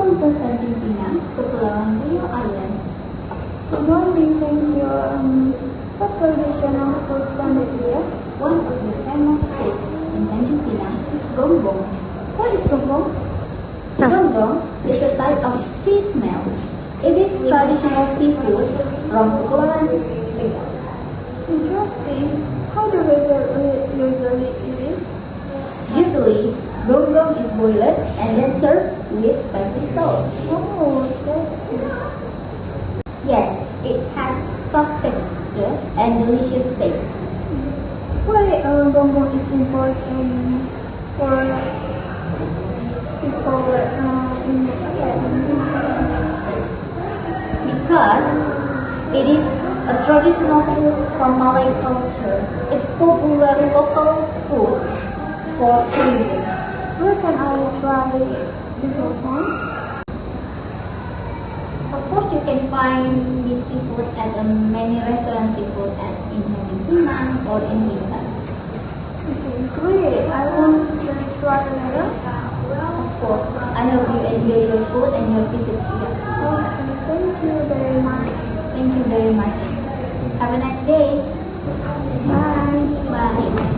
Welcome to Tanjung Pinang, Kepulauan Rio Islands. Good morning, thank you. What traditional food from this year? One of the famous food in Tanjung Pinang is gonggong. What is gonggong? Gonggong is a type of sea snail. It is traditional seafood from Kepulauan Rio. Interesting. How do people usually eat it? Usually, gonggong is boiled and then served with spicy sauce. Oh, tasty. Yes, it has soft texture and delicious taste. Why gonggong is important for people in the Because it is a traditional food from Malay culture. It's popular local food for tourism. Where can I try the gonggong? Of course, you can find this seafood at many restaurant seafood in Tanjung Pinang or in Bintan. Okay, great. I want to try another. Of course, I hope you enjoy your food and your visit here. Okay, thank you very much. Thank you very much. Have a nice day. Bye. Bye.